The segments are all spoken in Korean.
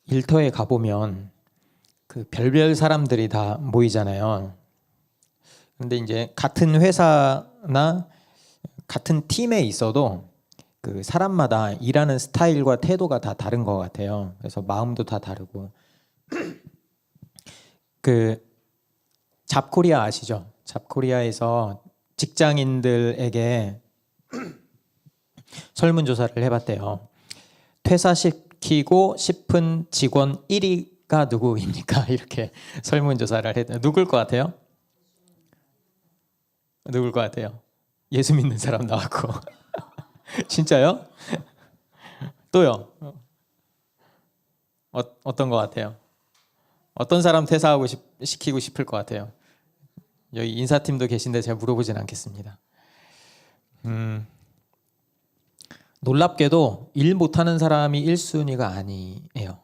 일터에 가보면 그 별별 사람들이 다 모이잖아요. 그런데 이제 같은 회사나 같은 팀에 있어도 그 사람마다 일하는 스타일과 태도가 다 다른 것 같아요. 그래서 마음도 다 다르고. 그 잡코리아 아시죠? 잡코리아에서 직장인들에게 설문조사를 해봤대요. 퇴사시키고 싶은 직원 1위가 누구입니까? 이렇게 설문조사를 했대요. 누굴 것 같아요? 누굴 것 같아요? 예수 믿는 사람 나왔고. 진짜요? 또요? 어떤 것 같아요? 어떤 사람 퇴사하고 시키고 싶을 것 같아요? 여기 인사팀도 계신데 제가 물어보진 않겠습니다. 놀랍게도 일 못하는 사람이 1순위가 아니에요.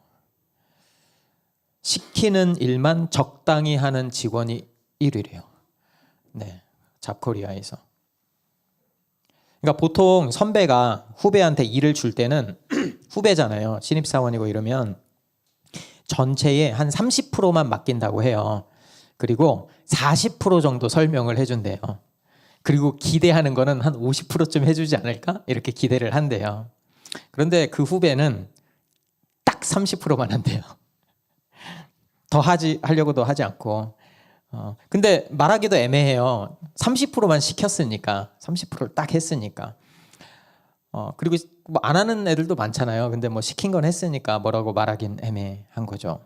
시키는 일만 적당히 하는 직원이 1위래요. 네, 잡코리아에서. 그러니까 보통 선배가 후배한테 일을 줄 때는 후배잖아요. 신입사원이고 이러면 전체의 한 30%만 맡긴다고 해요. 그리고 40% 정도 설명을 해준대요. 그리고 기대하는 거는 한 50%쯤 해주지 않을까? 이렇게 기대를 한대요. 그런데 그 후배는 딱 30%만 한대요. 더 하려고도 하지 않고. 근데 말하기도 애매해요. 30%만 시켰으니까. 30%를 딱 했으니까. 그리고 뭐 안 하는 애들도 많잖아요. 근데 뭐 시킨 건 했으니까 뭐라고 말하긴 애매한 거죠.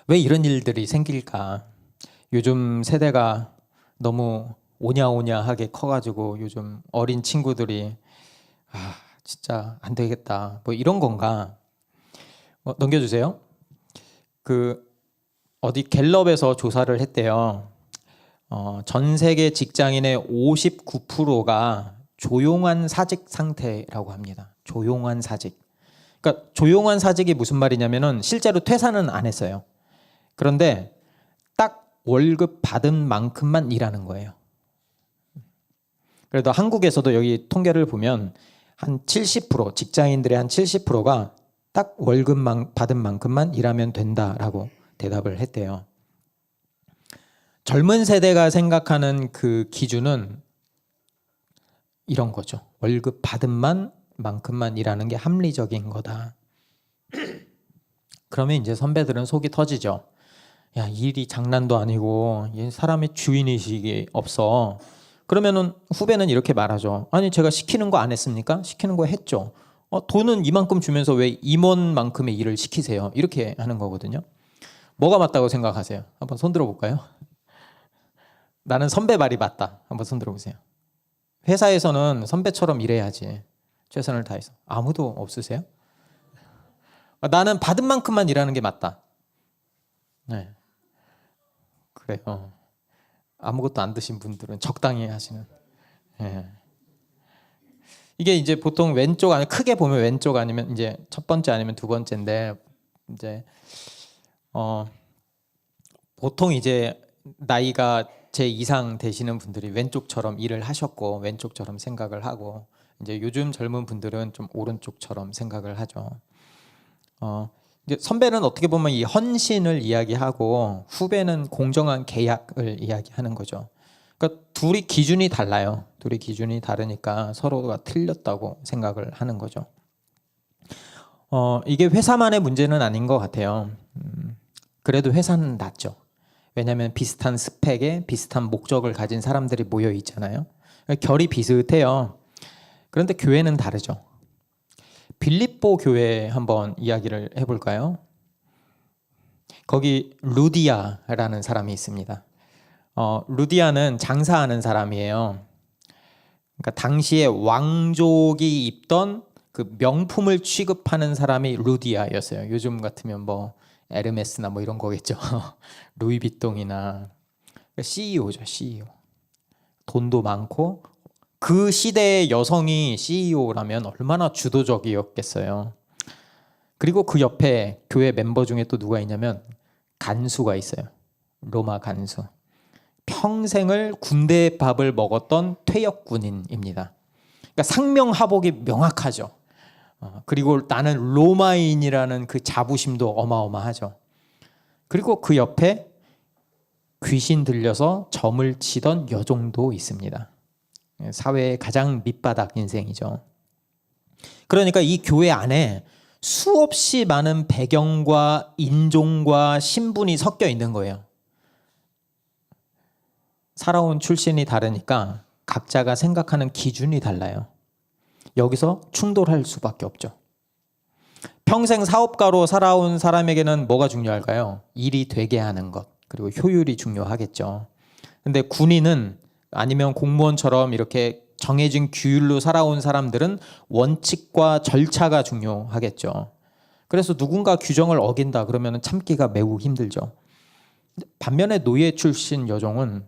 왜 이런 일들이 생길까? 요즘 세대가 너무 오냐오냐하게 커가지고 요즘 어린 친구들이 진짜 안 되겠다. 뭐 이런 건가? 넘겨주세요. 어디 갤럽에서 조사를 했대요. 전 세계 직장인의 59%가 조용한 사직 상태라고 합니다. 조용한 사직. 그러니까 조용한 사직이 무슨 말이냐면은 실제로 퇴사는 안 했어요. 그런데 딱 월급 받은 만큼만 일하는 거예요. 그래도 한국에서도 여기 통계를 보면 한 70%, 직장인들의 한 70%가 딱 월급 받은 만큼만 일하면 된다라고 대답을 했대요. 젊은 세대가 생각하는 그 기준은 이런 거죠. 월급 받은 만큼만 일하는 게 합리적인 거다. 그러면 이제 선배들은 속이 터지죠. 야, 일이 장난도 아니고 사람의 주인의식이 없어. 그러면은 후배는 이렇게 말하죠. 아니, 제가 시키는 거 안 했습니까? 시키는 거 했죠. 돈은 이만큼 주면서 왜 임원만큼의 일을 시키세요? 이렇게 하는 거거든요. 뭐가 맞다고 생각하세요? 한번 손 들어볼까요? 나는 선배 말이 맞다. 한번 손 들어보세요. 회사에서는 선배처럼 일해야지. 최선을 다해서. 아무도 없으세요? 나는 받은 만큼만 일하는 게 맞다. 네. 그래요. 아무것도 안 드신 분들은 적당히 하시는. 네. 이게 이제 보통 왼쪽 아니 크게 보면 왼쪽 아니면 이제 첫 번째 아니면 두 번째인데 이제 보통 이제 나이가 제 이상 되시는 분들이 왼쪽처럼 일을 하셨고 왼쪽처럼 생각을 하고 이제 요즘 젊은 분들은 좀 오른쪽처럼 생각을 하죠. 이제 선배는 어떻게 보면 이 헌신을 이야기하고 후배는 공정한 계약을 이야기하는 거죠. 그러니까 둘이 기준이 달라요. 둘이 기준이 다르니까 서로가 틀렸다고 생각을 하는 거죠. 이게 회사만의 문제는 아닌 것 같아요. 그래도 회사는 낫죠. 왜냐하면 비슷한 스펙에 비슷한 목적을 가진 사람들이 모여 있잖아요. 결이 비슷해요. 그런데 교회는 다르죠. 빌립보 교회 한번 이야기를 해볼까요? 거기 루디아라는 사람이 있습니다. 루디아는 장사하는 사람이에요. 그러니까 당시에 왕족이 입던 그 명품을 취급하는 사람이 루디아였어요. 요즘 같으면 뭐 에르메스나 뭐 이런 거겠죠. 루이비통이나 CEO죠, CEO. 돈도 많고 그 시대의 여성이 CEO라면 얼마나 주도적이었겠어요. 그리고 그 옆에 교회 멤버 중에 또 누가 있냐면 간수가 있어요. 로마 간수. 평생을 군대 밥을 먹었던 퇴역 군인입니다. 그러니까 상명하복이 명확하죠. 그리고 나는 로마인이라는 그 자부심도 어마어마하죠. 그리고 그 옆에 귀신 들려서 점을 치던 여종도 있습니다. 사회의 가장 밑바닥 인생이죠. 그러니까 이 교회 안에 수없이 많은 배경과 인종과 신분이 섞여 있는 거예요. 살아온 출신이 다르니까 각자가 생각하는 기준이 달라요. 여기서 충돌할 수밖에 없죠. 평생 사업가로 살아온 사람에게는 뭐가 중요할까요? 일이 되게 하는 것, 그리고 효율이 중요하겠죠. 근데 군인은 아니면 공무원처럼 이렇게 정해진 규율로 살아온 사람들은 원칙과 절차가 중요하겠죠. 그래서 누군가 규정을 어긴다 그러면 참기가 매우 힘들죠. 반면에 노예 출신 여종은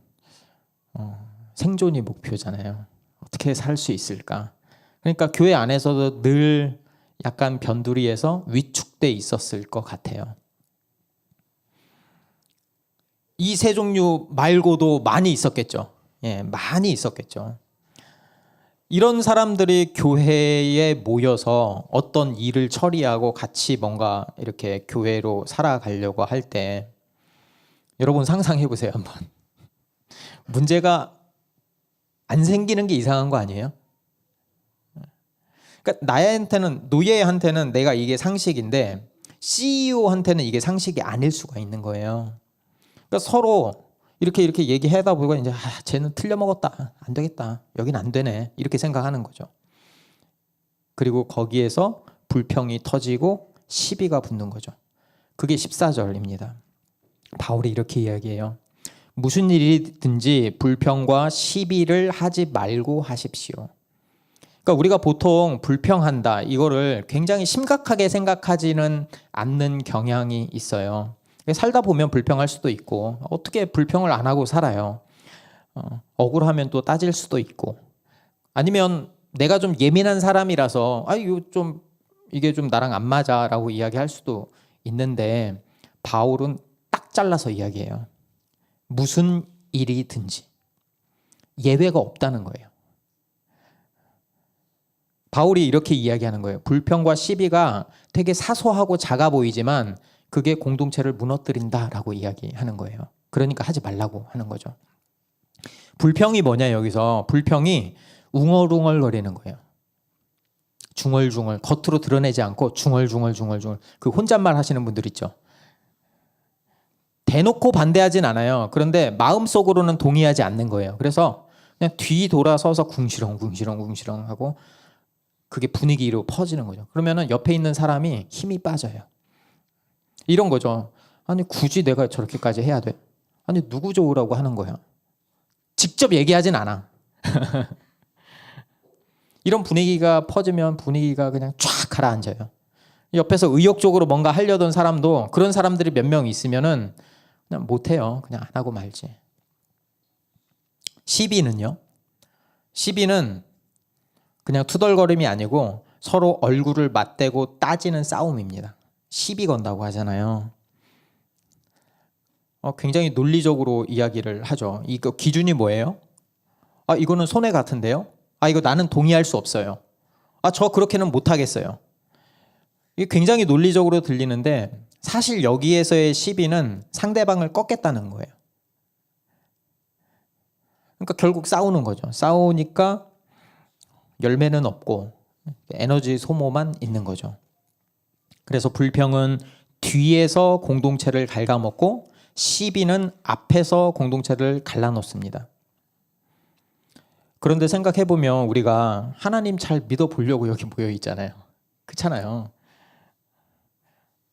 생존이 목표잖아요. 어떻게 살 수 있을까? 그러니까 교회 안에서도 늘 약간 변두리에서 위축돼 있었을 것 같아요. 이 세 종류 말고도 많이 있었겠죠. 예, 많이 있었겠죠. 이런 사람들이 교회에 모여서 어떤 일을 처리하고 같이 뭔가 이렇게 교회로 살아가려고 할 때 여러분 상상해 보세요, 한번. 문제가 안 생기는 게 이상한 거 아니에요? 그러니까 나한테는, 노예한테는 내가 이게 상식인데 CEO한테는 이게 상식이 아닐 수가 있는 거예요. 그러니까 서로 이렇게 얘기하다 보니까 이제 쟤는 틀려먹었다, 안 되겠다, 여긴 안 되네, 이렇게 생각하는 거죠. 그리고 거기에서 불평이 터지고 시비가 붙는 거죠. 그게 14절입니다. 바울이 이렇게 이야기해요. 무슨 일이든지 불평과 시비를 하지 말고 하십시오. 그러니까 우리가 보통 불평한다 이거를 굉장히 심각하게 생각하지는 않는 경향이 있어요. 살다 보면 불평할 수도 있고, 어떻게 불평을 안 하고 살아요. 억울하면 또 따질 수도 있고, 아니면 내가 좀 예민한 사람이라서 이게 좀 나랑 안 맞아라고 이야기할 수도 있는데, 바울은 딱 잘라서 이야기해요. 무슨 일이든지 예외가 없다는 거예요. 바울이 이렇게 이야기하는 거예요. 불평과 시비가 되게 사소하고 작아 보이지만 그게 공동체를 무너뜨린다라고 이야기하는 거예요. 그러니까 하지 말라고 하는 거죠. 불평이 뭐냐, 여기서 불평이 웅얼웅얼거리는 거예요. 중얼중얼, 겉으로 드러내지 않고 중얼중얼 그 혼잣말 하시는 분들 있죠. 대놓고 반대하진 않아요. 그런데 마음속으로는 동의하지 않는 거예요. 그래서 그냥 뒤돌아서서 궁시렁 하고 그게 분위기로 퍼지는 거죠. 그러면은 옆에 있는 사람이 힘이 빠져요. 이런 거죠. 아니 굳이 내가 저렇게까지 해야 돼? 아니 누구 좋으라고 하는 거야? 직접 얘기하진 않아. 이런 분위기가 퍼지면 분위기가 그냥 쫙 가라앉아요. 옆에서 의욕적으로 뭔가 하려던 사람도 그런 사람들이 몇 명 있으면은 그냥 못해요. 그냥 안 하고 말지. 시비는요? 시비는 그냥 투덜거림이 아니고 서로 얼굴을 맞대고 따지는 싸움입니다. 시비 건다고 하잖아요. 굉장히 논리적으로 이야기를 하죠. 이거 기준이 뭐예요? 이거는 손해 같은데요? 이거 나는 동의할 수 없어요. 저 그렇게는 못하겠어요. 이게 굉장히 논리적으로 들리는데 사실 여기에서의 시비는 상대방을 꺾겠다는 거예요. 그러니까 결국 싸우는 거죠. 싸우니까 열매는 없고 에너지 소모만 있는 거죠. 그래서 불평은 뒤에서 공동체를 갉아먹고 시비는 앞에서 공동체를 갈라놓습니다. 그런데 생각해보면 우리가 하나님 잘 믿어보려고 여기 모여 있잖아요. 그렇잖아요.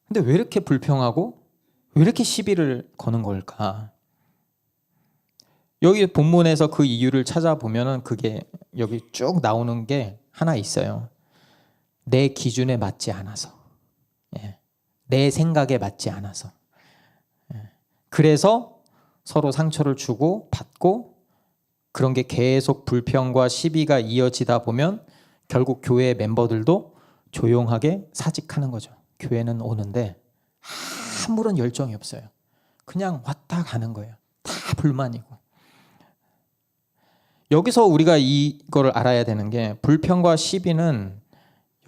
근데 왜 이렇게 불평하고 왜 이렇게 시비를 거는 걸까? 여기 본문에서 그 이유를 찾아보면 그게 여기 쭉 나오는 게 하나 있어요. 내 기준에 맞지 않아서, 내 생각에 맞지 않아서. 그래서 서로 상처를 주고 받고 그런 게 계속 불평과 시비가 이어지다 보면 결국 교회 멤버들도 조용하게 사직하는 거죠. 교회는 오는데 아무런 열정이 없어요. 그냥 왔다 가는 거예요. 다 불만이고. 여기서 우리가 이거를 알아야 되는 게 불평과 시비는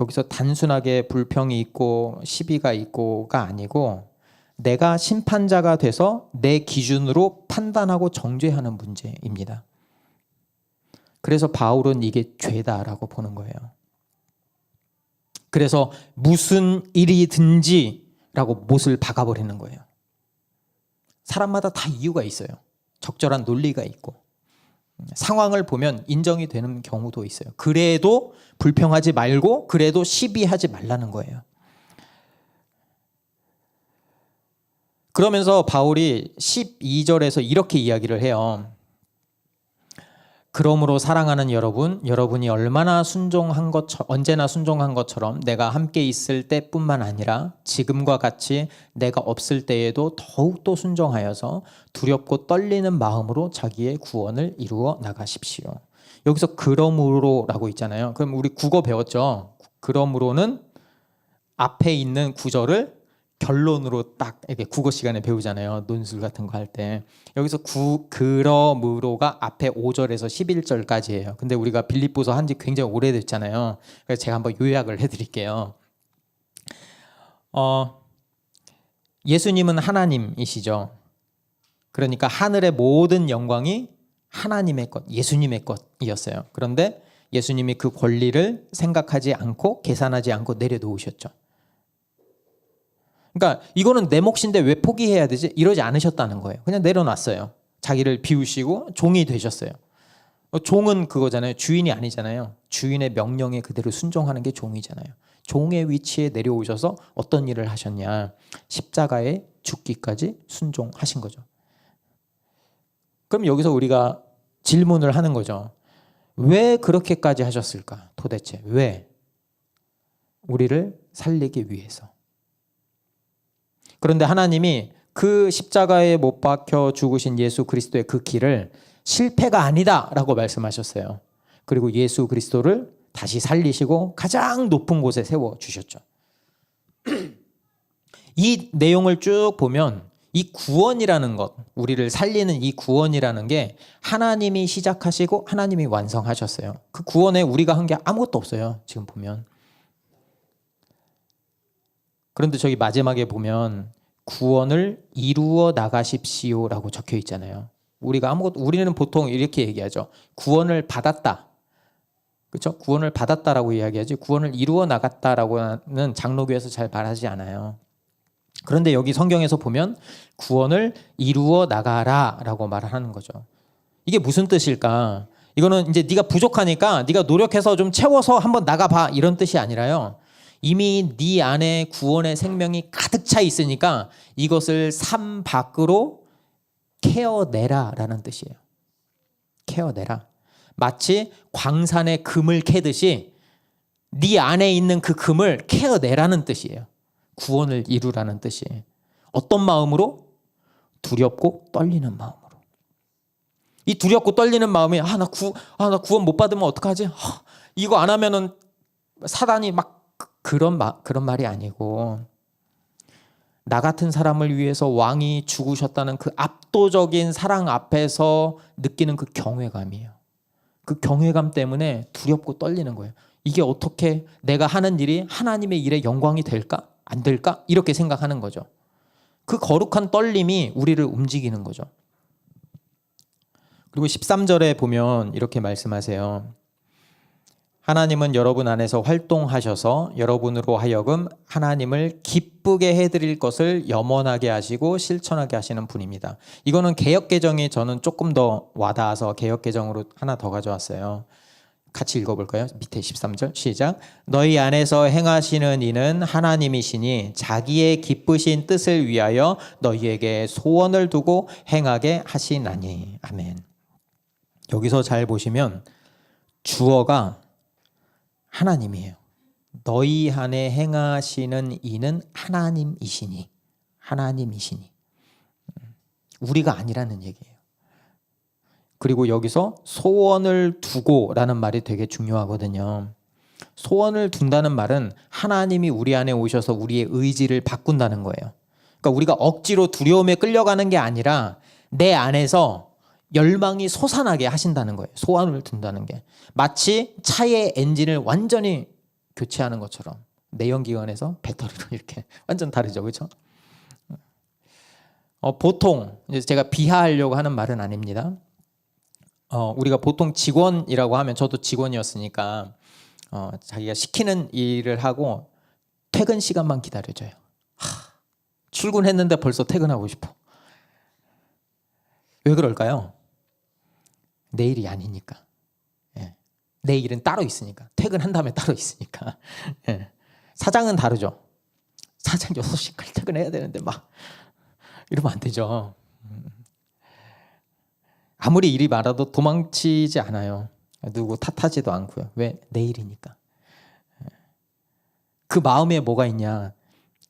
여기서 단순하게 불평이 있고 시비가 있고가 아니고 내가 심판자가 돼서 내 기준으로 판단하고 정죄하는 문제입니다. 그래서 바울은 이게 죄다라고 보는 거예요. 그래서 무슨 일이든지라고 못을 박아버리는 거예요. 사람마다 다 이유가 있어요. 적절한 논리가 있고 상황을 보면 인정이 되는 경우도 있어요. 그래도 불평하지 말고 그래도 시비하지 말라는 거예요. 그러면서 바울이 12절에서 이렇게 이야기를 해요. 그러므로 사랑하는 여러분, 여러분이 얼마나 언제나 순종한 것처럼 내가 함께 있을 때뿐만 아니라 지금과 같이 내가 없을 때에도 더욱더 순종하여서 두렵고 떨리는 마음으로 자기의 구원을 이루어 나가십시오. 여기서 그러므로라고 있잖아요. 그럼 우리 국어 배웠죠? 그러므로는 앞에 있는 구절을 결론으로 딱 이렇게 국어 시간에 배우잖아요. 논술 같은 거 할 때. 여기서 그러므로가 앞에 5절에서 11절까지예요. 근데 우리가 빌립보서 한 지 굉장히 오래됐잖아요. 그래서 제가 한번 요약을 해드릴게요. 예수님은 하나님이시죠. 그러니까 하늘의 모든 영광이 하나님의 것, 예수님의 것이었어요. 그런데 예수님이 그 권리를 생각하지 않고 계산하지 않고 내려놓으셨죠. 그러니까 이거는 내 몫인데 왜 포기해야 되지? 이러지 않으셨다는 거예요. 그냥 내려놨어요. 자기를 비우시고 종이 되셨어요. 종은 그거잖아요. 주인이 아니잖아요. 주인의 명령에 그대로 순종하는 게 종이잖아요. 종의 위치에 내려오셔서 어떤 일을 하셨냐? 십자가에 죽기까지 순종하신 거죠. 그럼 여기서 우리가 질문을 하는 거죠. 왜 그렇게까지 하셨을까? 도대체 왜? 우리를 살리기 위해서. 그런데 하나님이 그 십자가에 못 박혀 죽으신 예수 그리스도의 그 길을 실패가 아니다라고 말씀하셨어요. 그리고 예수 그리스도를 다시 살리시고 가장 높은 곳에 세워주셨죠. 이 내용을 쭉 보면 이 구원이라는 것, 우리를 살리는 이 구원이라는 게 하나님이 시작하시고 하나님이 완성하셨어요. 그 구원에 우리가 한 게 아무것도 없어요. 지금 보면. 그런데 저기 마지막에 보면 구원을 이루어 나가십시오라고 적혀 있잖아요. 우리는 보통 이렇게 얘기하죠. 구원을 받았다. 그렇죠? 구원을 받았다라고 이야기하지 구원을 이루어 나갔다라고는 장로교에서 잘 말하지 않아요. 그런데 여기 성경에서 보면 구원을 이루어 나가라라고 말하는 거죠. 이게 무슨 뜻일까? 이거는 이제 네가 부족하니까 네가 노력해서 좀 채워서 한번 나가봐 이런 뜻이 아니라요. 이미 네 안에 구원의 생명이 가득 차 있으니까 이것을 삶 밖으로 캐어내라라는 뜻이에요. 캐어내라. 마치 광산에 금을 캐듯이 네 안에 있는 그 금을 캐어내라는 뜻이에요. 구원을 이루라는 뜻이에요. 어떤 마음으로? 두렵고 떨리는 마음으로. 이 두렵고 떨리는 마음이 나 구원 못 받으면 어떡하지? 이거 안 하면은 사단이 막 그런 말이 아니고 나 같은 사람을 위해서 왕이 죽으셨다는 그 압도적인 사랑 앞에서 느끼는 그 경외감이에요. 그 경외감 때문에 두렵고 떨리는 거예요. 이게 어떻게 내가 하는 일이 하나님의 일에 영광이 될까? 안 될까? 이렇게 생각하는 거죠. 그 거룩한 떨림이 우리를 움직이는 거죠. 그리고 13절에 보면 이렇게 말씀하세요. 하나님은 여러분 안에서 활동하셔서 여러분으로 하여금 하나님을 기쁘게 해드릴 것을 염원하게 하시고 실천하게 하시는 분입니다. 이거는 개역개정이 저는 조금 더 와닿아서 개역개정으로 하나 더 가져왔어요. 같이 읽어볼까요? 밑에 13절 시작. 너희 안에서 행하시는 이는 하나님이시니 자기의 기쁘신 뜻을 위하여 너희에게 소원을 두고 행하게 하시나니. 아멘. 여기서 잘 보시면 주어가 하나님이에요. 너희 안에 행하시는 이는 하나님이시니. 우리가 아니라는 얘기예요. 그리고 여기서 소원을 두고라는 말이 되게 중요하거든요. 소원을 둔다는 말은 하나님이 우리 안에 오셔서 우리의 의지를 바꾼다는 거예요. 그러니까 우리가 억지로 두려움에 끌려가는 게 아니라 내 안에서 열망이 솟아나게 하신다는 거예요. 소원을 둔다는 게. 마치 차의 엔진을 완전히 교체하는 것처럼 내연기관에서 배터리로 이렇게 완전 다르죠, 그렇죠? 보통 이제 제가 비하하려고 하는 말은 아닙니다. 우리가 보통 직원이라고 하면 저도 직원이었으니까 자기가 시키는 일을 하고 퇴근 시간만 기다려줘요. 출근했는데 벌써 퇴근하고 싶어. 왜 그럴까요? 내일이 아니니까. 예. 내일은 따로 있으니까. 퇴근한 다음에 따로 있으니까. 예. 사장은 다르죠. 사장 6시까지 퇴근해야 되는데 막 이러면 안 되죠. 아무리 일이 많아도 도망치지 않아요. 누구 탓하지도 않고요. 왜? 내일이니까. 그 마음에 뭐가 있냐.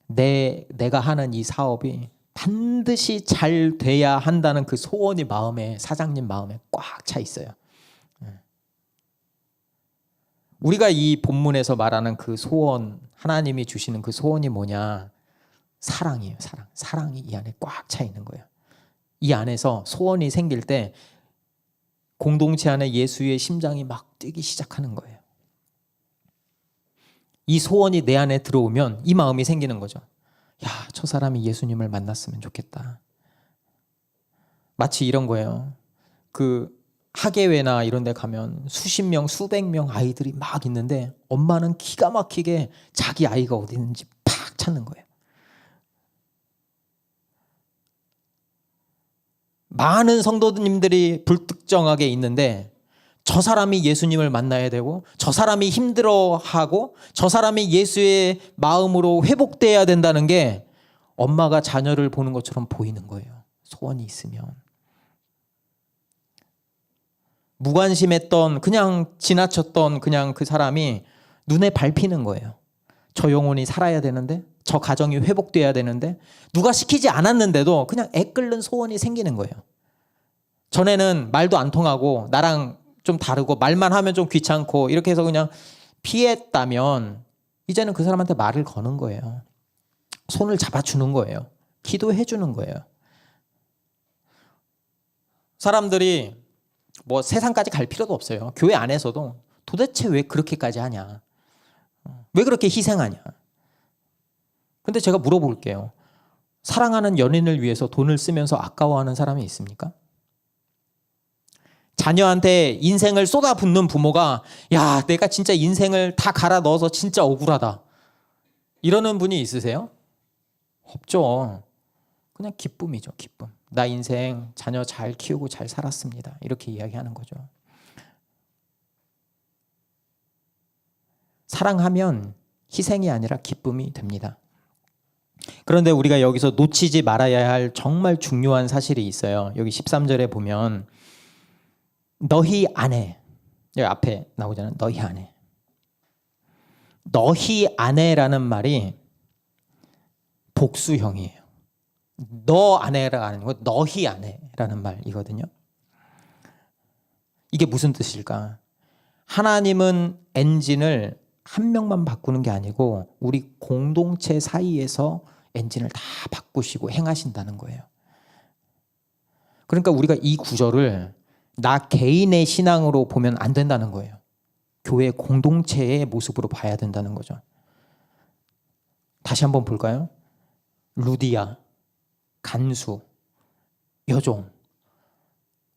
내가 하는 이 사업이 반드시 잘 돼야 한다는 그 소원이 마음에, 사장님 마음에 꽉 차 있어요. 우리가 이 본문에서 말하는 그 소원, 하나님이 주시는 그 소원이 뭐냐? 사랑이에요. 사랑. 사랑이 이 안에 꽉 차 있는 거예요. 이 안에서 소원이 생길 때 공동체 안에 예수의 심장이 막 뛰기 시작하는 거예요. 이 소원이 내 안에 들어오면 이 마음이 생기는 거죠. 야, 저 사람이 예수님을 만났으면 좋겠다. 마치 이런 거예요. 그 학예회나 이런 데 가면 수십 명, 수백 명 아이들이 막 있는데 엄마는 기가 막히게 자기 아이가 어디 있는지 팍 찾는 거예요. 많은 성도님들이 불특정하게 있는데 저 사람이 예수님을 만나야 되고 저 사람이 힘들어하고 저 사람이 예수의 마음으로 회복돼야 된다는 게 엄마가 자녀를 보는 것처럼 보이는 거예요. 소원이 있으면. 무관심했던 그냥 지나쳤던 그냥 그 사람이 눈에 밟히는 거예요. 저 영혼이 살아야 되는데 저 가정이 회복돼야 되는데 누가 시키지 않았는데도 그냥 애끓는 소원이 생기는 거예요. 전에는 말도 안 통하고 나랑 좀 다르고 말만 하면 좀 귀찮고 이렇게 해서 그냥 피했다면 이제는 그 사람한테 말을 거는 거예요. 손을 잡아주는 거예요. 기도해 주는 거예요. 사람들이 뭐 세상까지 갈 필요도 없어요. 교회 안에서도 도대체 왜 그렇게까지 하냐? 왜 그렇게 희생하냐? 근데 제가 물어볼게요. 사랑하는 연인을 위해서 돈을 쓰면서 아까워하는 사람이 있습니까? 자녀한테 인생을 쏟아붓는 부모가 야, 내가 진짜 인생을 다 갈아 넣어서 진짜 억울하다. 이러는 분이 있으세요? 없죠. 그냥 기쁨이죠, 기쁨. 나 인생 자녀 잘 키우고 잘 살았습니다. 이렇게 이야기하는 거죠. 사랑하면 희생이 아니라 기쁨이 됩니다. 그런데 우리가 여기서 놓치지 말아야 할 정말 중요한 사실이 있어요. 여기 13절에 보면 너희 안에, 여기 앞에 나오잖아요. 너희 안에. 너희 안에라는 말이 복수형이에요. 너 안에가 아니고 너희 안에라는 말이거든요. 이게 무슨 뜻일까? 하나님은 엔진을 한 명만 바꾸는 게 아니고 우리 공동체 사이에서 엔진을 다 바꾸시고 행하신다는 거예요. 그러니까 우리가 이 구절을 나 개인의 신앙으로 보면 안 된다는 거예요. 교회 공동체의 모습으로 봐야 된다는 거죠. 다시 한번 볼까요? 루디아, 간수, 여종.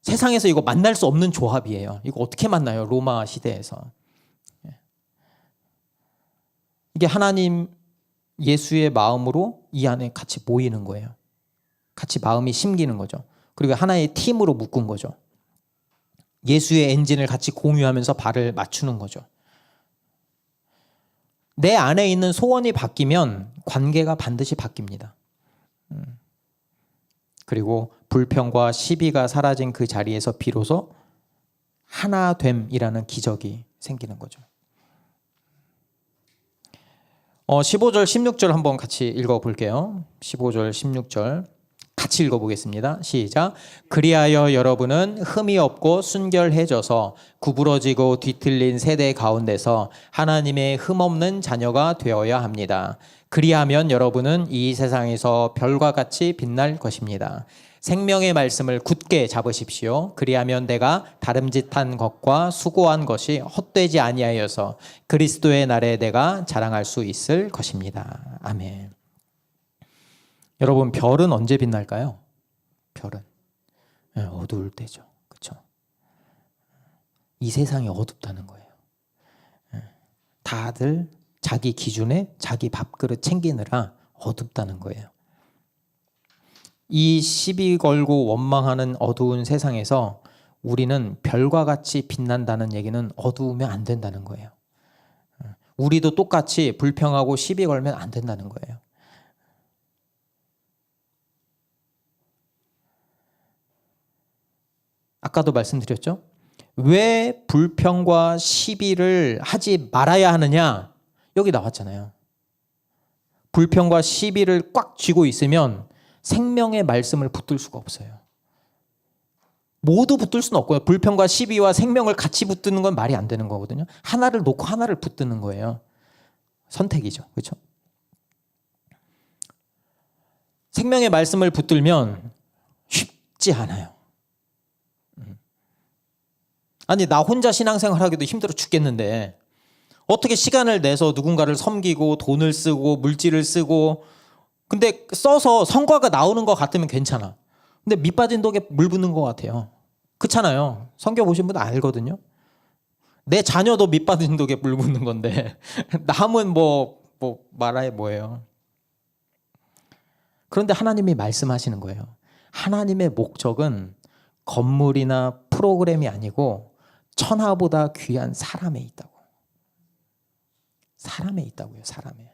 세상에서 이거 만날 수 없는 조합이에요. 이거 어떻게 만나요? 로마 시대에서. 이게 하나님 예수의 마음으로 이 안에 같이 모이는 거예요. 같이 마음이 심기는 거죠. 그리고 하나의 팀으로 묶은 거죠. 예수의 엔진을 같이 공유하면서 발을 맞추는 거죠. 내 안에 있는 소원이 바뀌면 관계가 반드시 바뀝니다. 그리고 불평과 시비가 사라진 그 자리에서 비로소 하나됨이라는 기적이 생기는 거죠. 15절, 16절 한번 같이 읽어볼게요. 15절, 16절 같이 읽어보겠습니다. 시작. 그리하여 여러분은 흠이 없고 순결해져서 구부러지고 뒤틀린 세대 가운데서 하나님의 흠없는 자녀가 되어야 합니다. 그리하면 여러분은 이 세상에서 별과 같이 빛날 것입니다. 생명의 말씀을 굳게 잡으십시오. 그리하면 내가 다름짓한 것과 수고한 것이 헛되지 아니하여서 그리스도의 날에 내가 자랑할 수 있을 것입니다. 아멘. 여러분, 별은 언제 빛날까요? 별은 어두울 때죠. 그렇죠? 이 세상이 어둡다는 거예요. 다들 자기 기준에 자기 밥그릇 챙기느라 어둡다는 거예요. 이 시비 걸고 원망하는 어두운 세상에서 우리는 별과 같이 빛난다는 얘기는 어두우면 안 된다는 거예요. 우리도 똑같이 불평하고 시비 걸면 안 된다는 거예요. 아까도 말씀드렸죠? 왜 불평과 시비를 하지 말아야 하느냐? 여기 나왔잖아요. 불평과 시비를 꽉 쥐고 있으면 생명의 말씀을 붙들 수가 없어요. 모두 붙들 수는 없고요. 불평과 시비와 생명을 같이 붙드는 건 말이 안 되는 거거든요. 하나를 놓고 하나를 붙드는 거예요. 선택이죠. 그렇죠? 생명의 말씀을 붙들면 쉽지 않아요. 아니, 나 혼자 신앙생활 하기도 힘들어 죽겠는데 어떻게 시간을 내서 누군가를 섬기고 돈을 쓰고 물질을 쓰고, 근데 써서 성과가 나오는 것 같으면 괜찮아. 근데 밑 빠진 독에 물 붓는 것 같아요. 그렇잖아요. 성경 보신 분 알거든요. 내 자녀도 밑 빠진 독에 물 붓는 건데 남은 뭐 말아야 뭐예요. 그런데 하나님이 말씀하시는 거예요. 하나님의 목적은 건물이나 프로그램이 아니고 천하보다 귀한 사람에 있다고. 사람에 있다고요. 사람에.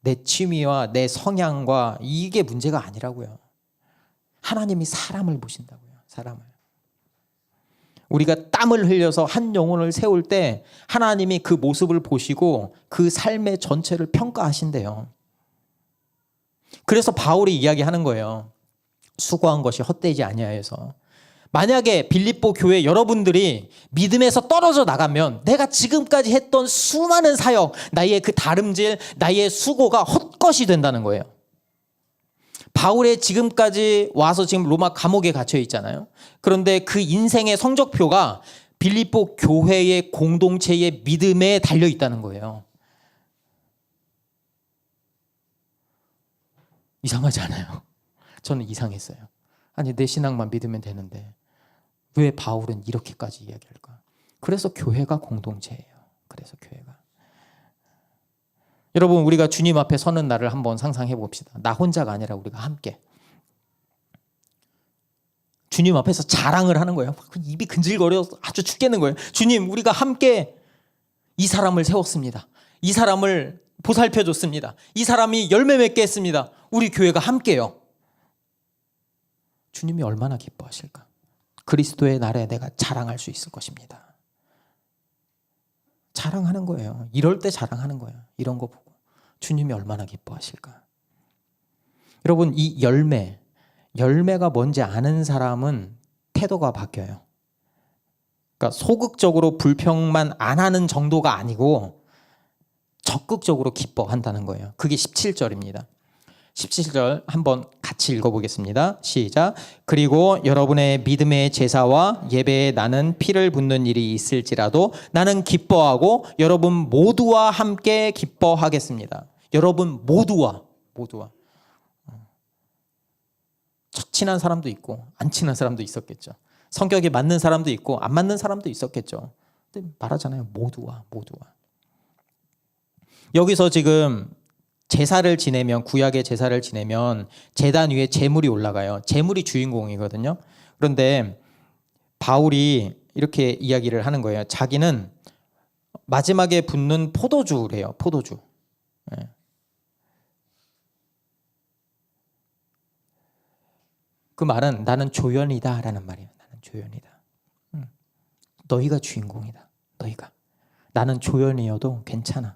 내 취미와 내 성향과 이게 문제가 아니라고요. 하나님이 사람을 보신다고요. 사람을. 우리가 땀을 흘려서 한 영혼을 세울 때 하나님이 그 모습을 보시고 그 삶의 전체를 평가하신대요. 그래서 바울이 이야기하는 거예요. 수고한 것이 헛되지 아니하여서. 만약에 빌립보 교회 여러분들이 믿음에서 떨어져 나가면 내가 지금까지 했던 수많은 사역, 나의 그 다름질, 나의 수고가 헛것이 된다는 거예요. 바울의 지금까지 와서 지금 로마 감옥에 갇혀 있잖아요. 그런데 그 인생의 성적표가 빌립보 교회의 공동체의 믿음에 달려 있다는 거예요. 이상하지 않아요? 저는 이상했어요. 아니, 내 신앙만 믿으면 되는데 왜 바울은 이렇게까지 이야기할까? 그래서 교회가 공동체예요. 그래서 교회가. 여러분, 우리가 주님 앞에 서는 날을 한번 상상해 봅시다. 나 혼자가 아니라 우리가 함께. 주님 앞에서 자랑을 하는 거예요. 입이 근질거려서 아주 죽겠는 거예요. 주님, 우리가 함께 이 사람을 세웠습니다. 이 사람을 보살펴줬습니다. 이 사람이 열매 맺게 했습니다. 우리 교회가 함께요. 주님이 얼마나 기뻐하실까? 그리스도의 날에 내가 자랑할 수 있을 것입니다. 자랑하는 거예요. 이럴 때 자랑하는 거예요. 이런 거 보고 주님이 얼마나 기뻐하실까? 여러분, 이 열매가 뭔지 아는 사람은 태도가 바뀌어요. 그러니까 소극적으로 불평만 안 하는 정도가 아니고 적극적으로 기뻐한다는 거예요. 그게 17절입니다. 17절 한번 같이 읽어보겠습니다. 시작. 그리고 여러분의 믿음의 제사와 예배에 나는 피를 붓는 일이 있을지라도 나는 기뻐하고 여러분 모두와 함께 기뻐하겠습니다. 여러분 모두와. 친한 사람도 있고 안 친한 사람도 있었겠죠. 성격이 맞는 사람도 있고 안 맞는 사람도 있었겠죠. 근데 말하잖아요. 모두와. 여기서 지금 제사를 지내면, 구약의 제사를 지내면 제단 위에 제물이 올라가요. 제물이 주인공이거든요. 그런데 바울이 이렇게 이야기를 하는 거예요. 자기는 마지막에 붓는 포도주래요. 포도주. 네. 그 말은 나는 조연이다 라는 말이에요. 나는 조연이다. 너희가 주인공이다. 너희가. 나는 조연이어도 괜찮아.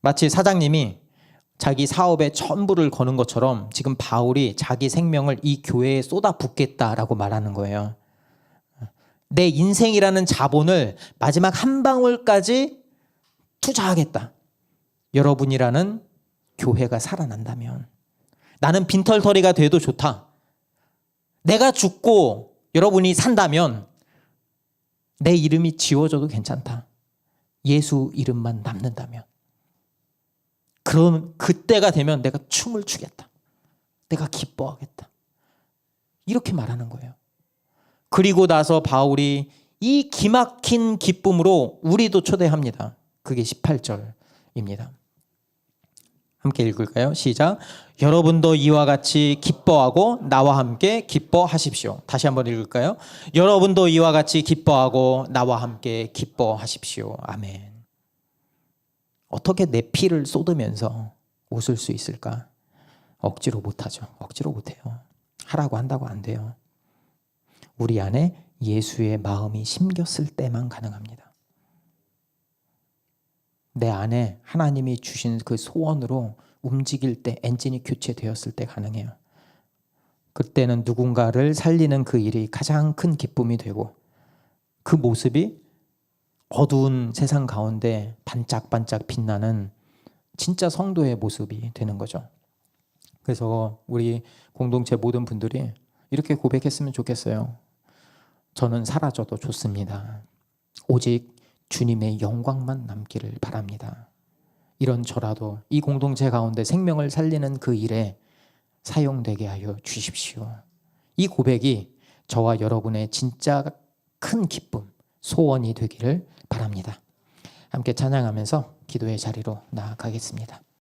마치 사장님이 자기 사업에 전부를 거는 것처럼 지금 바울이 자기 생명을 이 교회에 쏟아붓겠다라고 말하는 거예요. 내 인생이라는 자본을 마지막 한 방울까지 투자하겠다. 여러분이라는 교회가 살아난다면, 나는 빈털터리가 돼도 좋다. 내가 죽고 여러분이 산다면 내 이름이 지워져도 괜찮다. 예수 이름만 남는다면. 그럼 그때가 되면 내가 춤을 추겠다. 내가 기뻐하겠다. 이렇게 말하는 거예요. 그리고 나서 바울이 이 기막힌 기쁨으로 우리도 초대합니다. 그게 18절입니다. 함께 읽을까요? 시작. 여러분도 이와 같이 기뻐하고 나와 함께 기뻐하십시오. 다시 한번 읽을까요? 여러분도 이와 같이 기뻐하고 나와 함께 기뻐하십시오. 아멘. 어떻게 내 피를 쏟으면서 웃을 수 있을까? 억지로 못하죠. 억지로 못해요. 하라고 한다고 안 돼요. 우리 안에 예수의 마음이 심겼을 때만 가능합니다. 내 안에 하나님이 주신 그 소원으로 움직일 때, 엔진이 교체되었을 때 가능해요. 그때는 누군가를 살리는 그 일이 가장 큰 기쁨이 되고, 그 모습이 어두운 세상 가운데 반짝반짝 빛나는 진짜 성도의 모습이 되는 거죠. 그래서 우리 공동체 모든 분들이 이렇게 고백했으면 좋겠어요. 저는 사라져도 좋습니다. 오직 주님의 영광만 남기를 바랍니다. 이런 저라도 이 공동체 가운데 생명을 살리는 그 일에 사용되게 하여 주십시오. 이 고백이 저와 여러분의 진짜 큰 기쁨, 소원이 되기를 바랍니다. 함께 찬양하면서 기도의 자리로 나아가겠습니다.